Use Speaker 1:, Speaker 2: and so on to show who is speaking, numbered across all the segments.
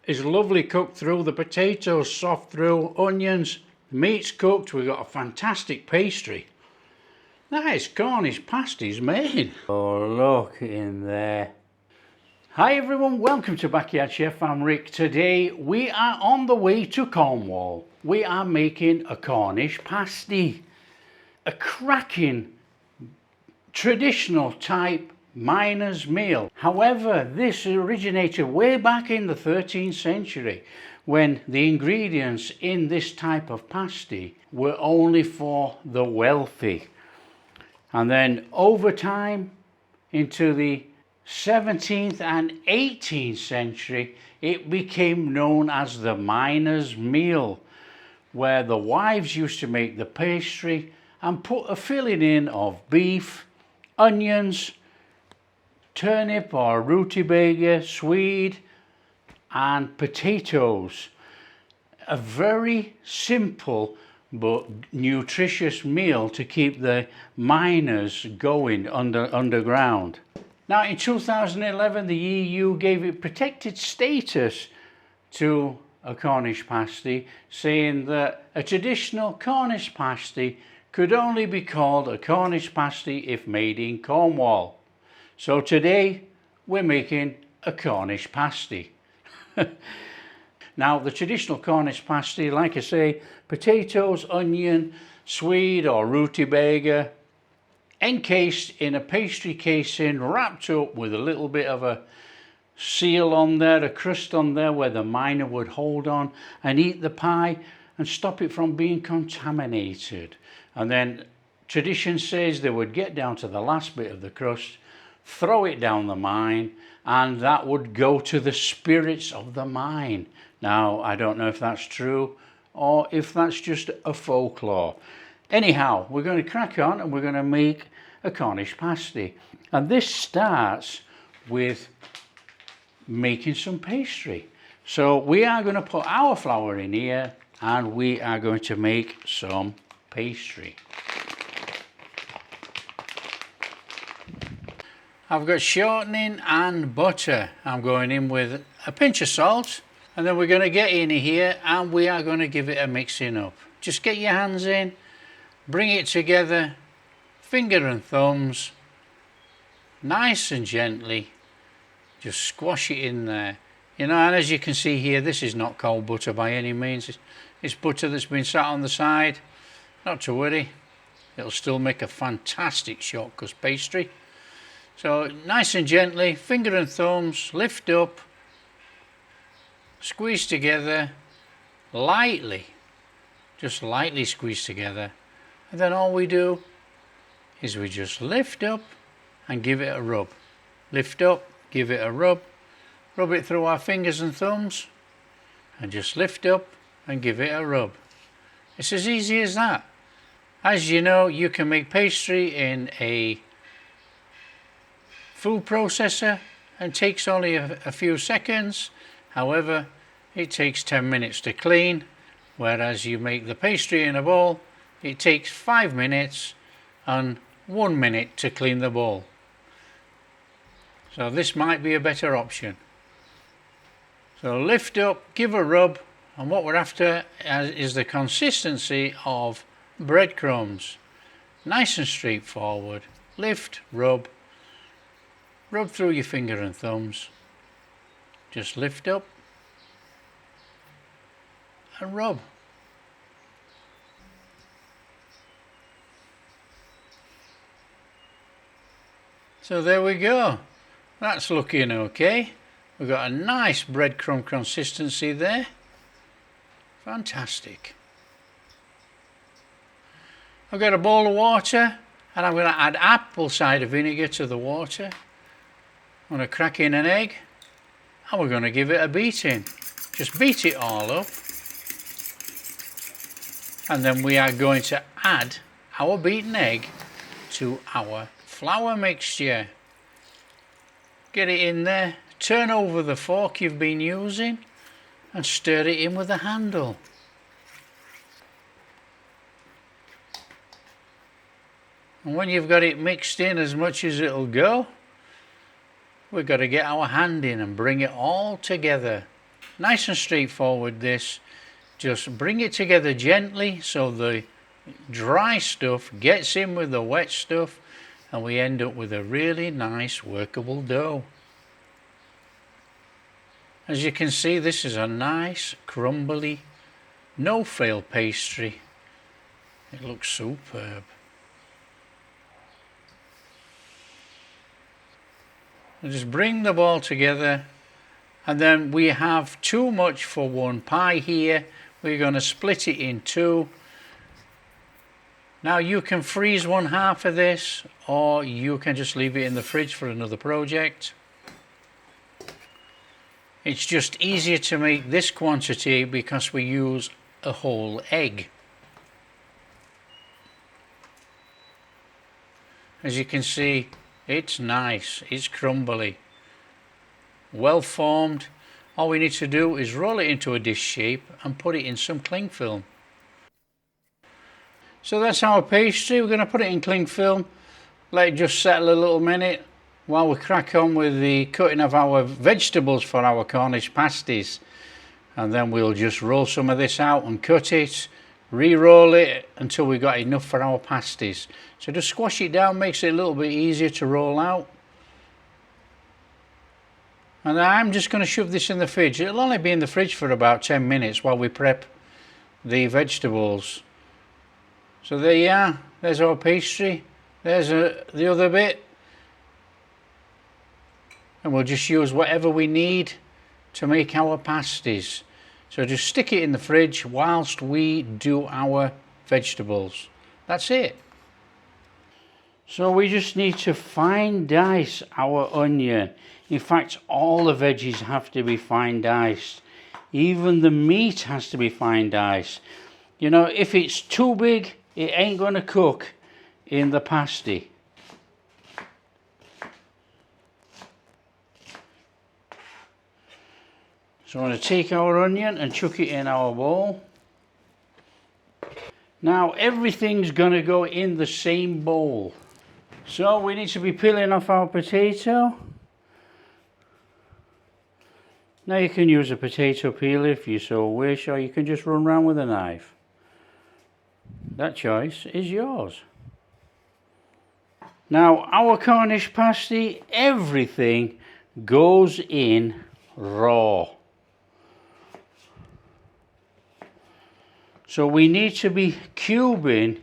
Speaker 1: is lovely cooked through, the potatoes soft through, onions, meat's cooked, we've got a fantastic pastry. Nice Cornish pasties made. Oh, look in there. Hi everyone, welcome to Backyard Chef. I'm Rick. Today we are on the way to Cornwall. We are making a Cornish pasty. A cracking traditional type miner's meal. However, this originated way back in the 13th century when the ingredients in this type of pasty were only for the wealthy. And then over time into the 17th and 18th century, it became known as the miner's meal, where the wives used to make the pastry and put a filling in of beef, onions, turnip or rutabaga, swede, and potatoes. A very simple but nutritious meal to keep the miners going underground. Now in 2011 the EU gave it protected status to a Cornish pasty, saying that a traditional Cornish pasty could only be called a Cornish pasty if made in Cornwall. So today we're making a Cornish pasty. Now the traditional Cornish pasty, like I say, potatoes, onion, swede or rutabaga, encased in a pastry casing, wrapped up with a little bit of a seal on there, a crust on there where the miner would hold on and eat the pie and stop it from being contaminated. And then tradition says they would get down to the last bit of the crust, throw it down the mine, and that would go to the spirits of the mine. Now I don't know if that's true or if that's just a folklore. Anyhow, we're going to crack on and we're going to make a Cornish pasty. And this starts with making some pastry. So we are going to put our flour in here and we are going to make some pastry. I've got shortening and butter. I'm going in with a pinch of salt, and then we're going to get in here and we are going to give it a mixing up. Just get your hands in, bring it together, finger and thumbs, nice and gently, just squash it in there. You know, and as you can see here, this is not cold butter by any means. It's butter that's been sat on the side. Not to worry, it'll still make a fantastic shortcrust pastry. So nice and gently, finger and thumbs, lift up, squeeze together, lightly, just lightly squeeze together. And then all we do is we just lift up and give it a rub. Lift up, give it a rub it through our fingers and thumbs, and just lift up and give it a rub. It's as easy as that. As you know, you can make pastry in a food processor and takes only a few seconds. However, it takes 10 minutes to clean, whereas you make the pastry in a bowl, it takes 5 minutes and 1 minute to clean the bowl. So this might be a better option. So lift up, give a rub, and what we're after is the consistency of breadcrumbs. Nice and straightforward. Lift, rub through your finger and thumbs. Just lift up and rub. So there we go. That's looking okay. We've got a nice breadcrumb consistency there. Fantastic. I've got a bowl of water and I'm going to add apple cider vinegar to the water. I'm going to crack in an egg and we're going to give it a beating. Just beat it all up. And then we are going to add our beaten egg to our flour mixture. Get it in there, turn over the fork you've been using and stir it in with a handle. And when you've got it mixed in as much as it'll go, we've got to get our hand in and bring it all together. Nice and straightforward this. Just bring it together gently so the dry stuff gets in with the wet stuff and we end up with a really nice workable dough. As you can see, this is a nice crumbly no fail pastry. It looks superb. And just bring the ball together, and then we have too much for one pie here. We're going to split it in two. Now you can freeze one half of this, or you can just leave it in the fridge for another project. It's just easier to make this quantity because we use a whole egg. As you can see, it's nice, it's crumbly, well formed. All we need to do is roll it into a dish shape and put it in some cling film. So that's our pastry. We're going to put it in cling film, let it just settle a little minute while we crack on with the cutting of our vegetables for our Cornish pasties. And then we'll just roll some of this out and cut it, re-roll it until we've got enough for our pasties. So just squash it down, makes it a little bit easier to roll out. And I'm just going to shove this in the fridge. It'll only be in the fridge for about 10 minutes while we prep the vegetables. So there you are, there's our pastry, there's the other bit. And we'll just use whatever we need to make our pasties. So just stick it in the fridge whilst we do our vegetables. That's it. So we just need to fine dice our onion. In fact, all the veggies have to be fine diced. Even the meat has to be fine diced. You know, if it's too big, it ain't going to cook in the pasty. So I'm going to take our onion and chuck it in our bowl. Now everything's going to go in the same bowl. So we need to be peeling off our potato. Now you can use a potato peeler if you so wish, or you can just run around with a knife. That choice is yours. Now our Cornish pasty, everything goes in raw. So we need to be cubing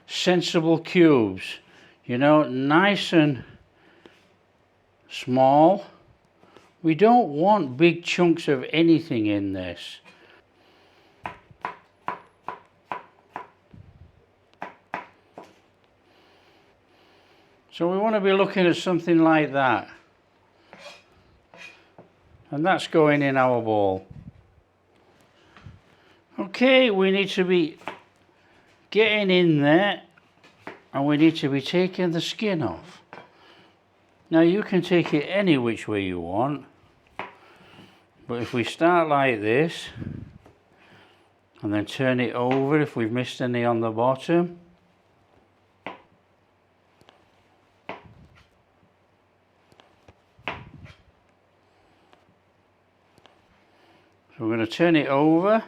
Speaker 1: sensible cubes, you know, nice and small. We don't want big chunks of anything in this. So we want to be looking at something like that. And that's going in our bowl. Okay, we need to be getting in there, and we need to be taking the skin off. Now you can take it any which way you want, but if we start like this and then turn it over if we've missed any on the bottom, so we're going to turn it over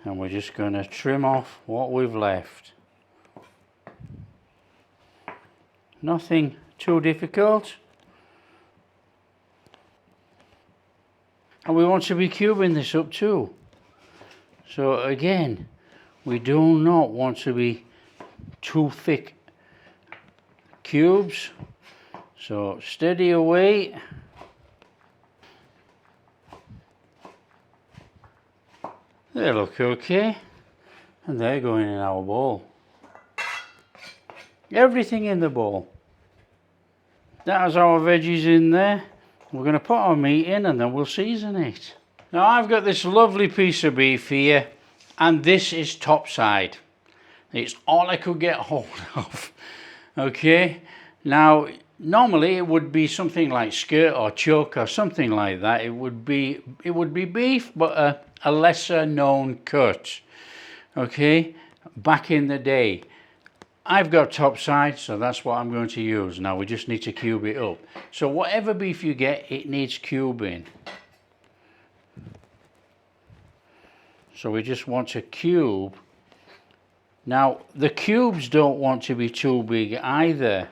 Speaker 1: and we're just going to trim off what we've left. Nothing too difficult. And we want to be cubing this up too. So again, we do not want to be too thick cubes. So steady away. They look okay, and they're going in our bowl. Everything in the bowl. That's our veggies in there. We're going to put our meat in and then we'll season it. Now I've got this lovely piece of beef here, and this is top side. It's all I could get hold of. Okay, now normally it would be something like skirt or chuck or something like that. It would be beef, but a lesser known cut. Okay, back in the day. I've got top side, so that's what I'm going to use. Now we just need to cube it up. So whatever beef you get, it needs cubing. So we just want to cube. Now the cubes don't want to be too big either.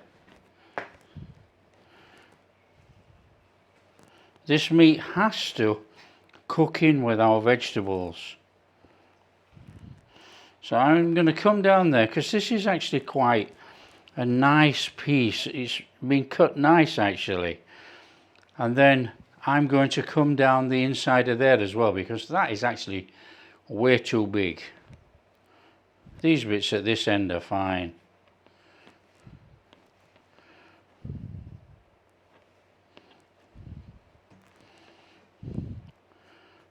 Speaker 1: This meat has to cook in with our vegetables. So I'm going to come down there because this is actually quite a nice piece. It's been cut nice actually. And then I'm going to come down the inside of there as well because that is actually way too big. These bits at this end are fine.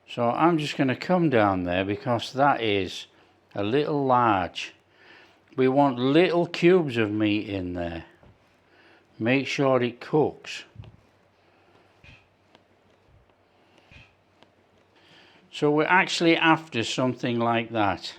Speaker 1: So I'm just going to come down there because that is a little large. We want little cubes of meat in there. Make sure it cooks. So we're actually after something like that.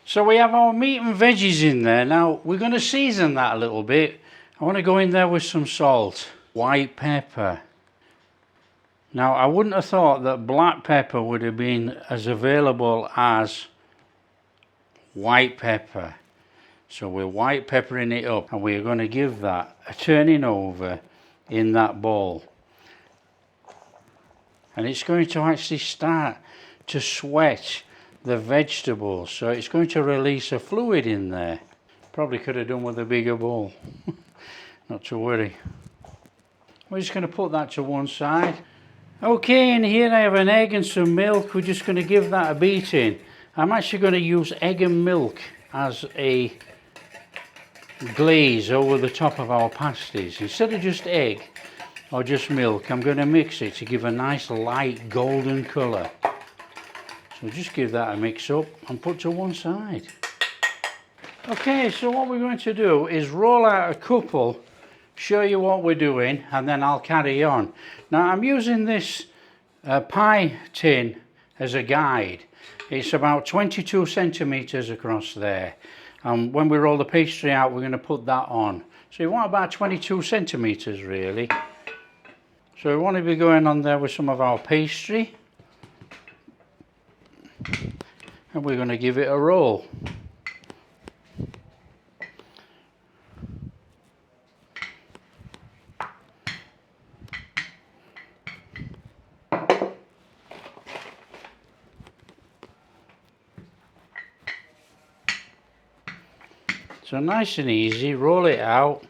Speaker 1: So we have our meat and veggies in there. Now we're going to season that a little bit. I want to go in there with some salt, white pepper. Now I wouldn't have thought that black pepper would have been as available as white pepper. So we're white peppering it up and we're going to give that a turning over in that bowl. And it's going to actually start to sweat the vegetables. So it's going to release a fluid in there. Probably could have done with a bigger bowl. Not to worry. We're just going to put that to one side. Okay, and here I have an egg and some milk. We're just going to give that a beating. I'm actually going to use egg and milk as a glaze over the top of our pasties. Instead of just egg or just milk, I'm going to mix it to give a nice light golden colour. So just give that a mix up and put to one side. Okay, so what we're going to do is roll out a couple, show you what we're doing, and then I'll carry on. Now I'm using this pie tin as a guide. It's about 22 centimetres across there. And when we roll the pastry out, we're going to put that on. So you want about 22 centimetres really. So we want to be going on there with some of our pastry. And we're going to give it a roll. So nice and easy, roll it out.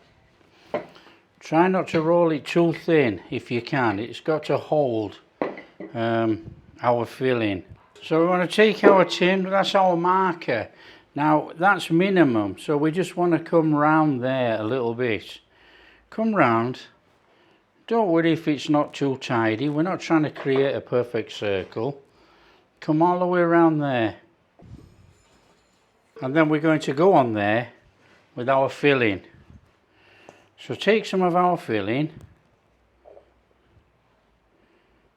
Speaker 1: Try not to roll it too thin if you can. It's got to hold our filling. So we want to take our tin, that's our marker. Now that's minimum, so we just want to come round there a little bit. Come round. Don't worry if it's not too tidy. We're not trying to create a perfect circle. Come all the way around there. And then we're going to go on there with our filling. So take some of our filling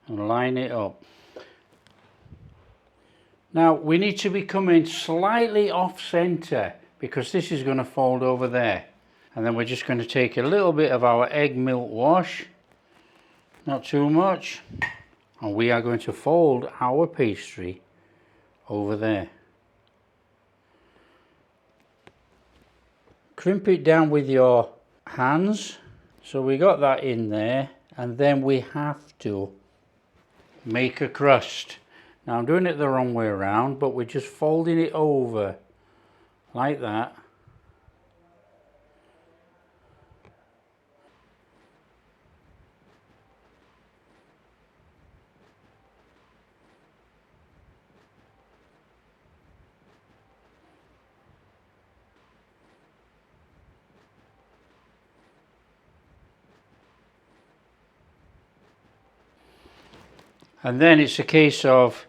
Speaker 1: and line it up. Now we need to be coming slightly off centre because this is going to fold over there. And then we're just going to take a little bit of our egg milk wash, not too much, and we are going to fold our pastry over there. Crimp it down with your hands. So we got that in there, and then we have to make a crust. Now I'm doing it the wrong way around, but we're just folding it over like that. And then it's a case of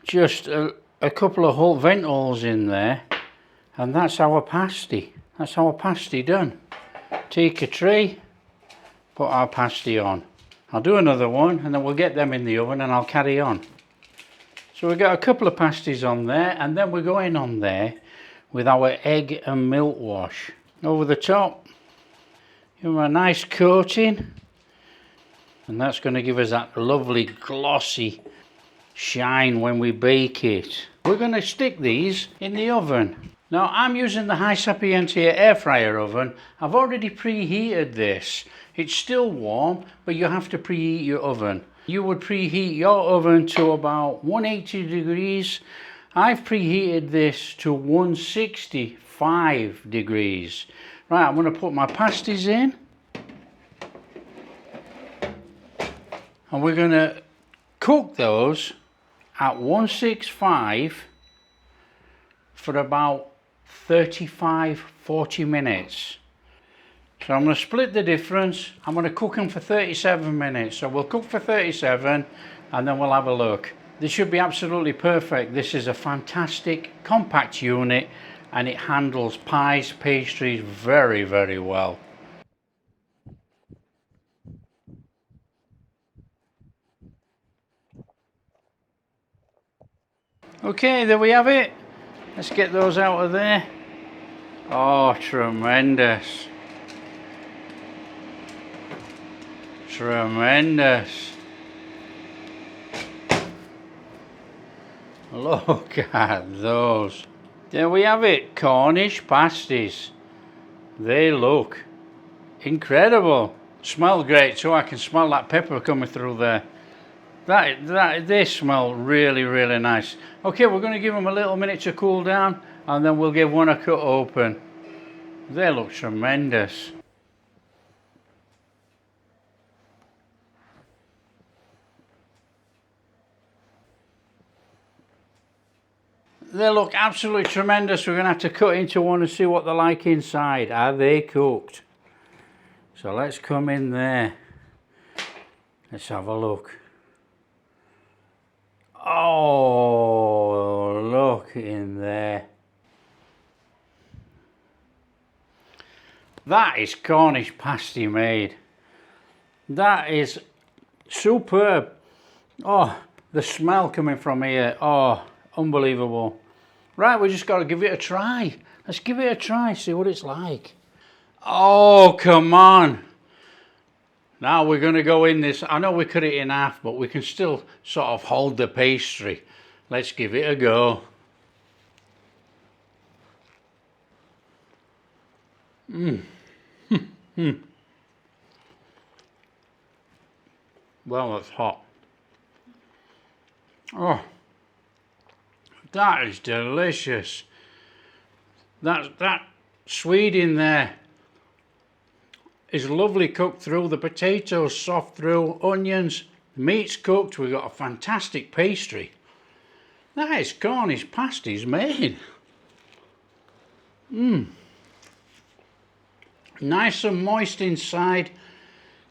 Speaker 1: just a couple of whole vent holes in there, and that's our pasty. That's our pasty done. Take a tray, put our pasty on. I'll do another one and then we'll get them in the oven and I'll carry on. So we've got a couple of pasties on there, and then we're going on there with our egg and milk wash over the top. Give them a nice coating, and that's going to give us that lovely glossy shine when we bake it. We're going to stick these in the oven. Now I'm using the High Sapientia air fryer oven. I've already preheated this. It's still warm, but you have to preheat your oven. You would preheat your oven to about 180 degrees. I've preheated this to 165 degrees. Right, I'm going to put my pasties in. And we're going to cook those at 165 for about 35-40 minutes. So I'm going to split the difference. I'm going to cook them for 37 minutes. So we'll cook for 37 and then we'll have a look. This should be absolutely perfect. This is a fantastic compact unit and it handles pies, pastries very, very well. Okay, there we have it. Let's get those out of there. Oh, tremendous. Tremendous. Look at those. There we have it, Cornish pasties. They look incredible. Smell great too. I can smell that pepper coming through there. They smell really, really nice. Okay, we're going to give them a little minute to cool down and then we'll give one a cut open. They look tremendous. They look absolutely tremendous. We're going to have to cut into one and see what they're like inside. Are they cooked? So let's come in there. Let's have a look. Oh, look in there. That is Cornish pasty made. That is superb. Oh, the smell coming from here. Oh, unbelievable. Right, we just got to give it a try. Let's give it a try, see what it's like. Oh, come on. Now we're going to go in this. I know we cut it in half, but we can still sort of hold the pastry. Let's give it a go. Well, it's hot. Oh, that is delicious. That swede in there is lovely cooked through. The potatoes soft through, onions, the meat's cooked. We've got a fantastic pastry. That is Cornish pasties made. Nice and moist inside.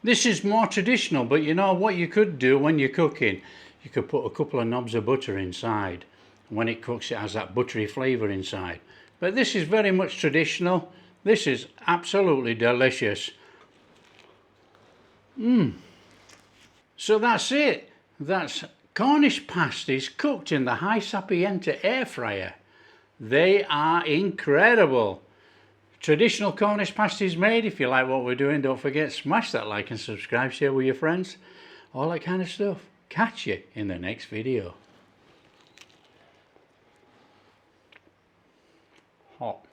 Speaker 1: This is more traditional, but you know what you could do when you're cooking? You could put a couple of knobs of butter inside. When it cooks, it has that buttery flavour inside. But this is very much traditional. This is absolutely delicious. So that's it. That's Cornish pasties cooked in the High Sapientia air fryer. They are incredible. Traditional Cornish pasties made. If you like what we're doing, don't forget, smash that like and subscribe, share with your friends, all that kind of stuff. Catch you in the next video. Hot.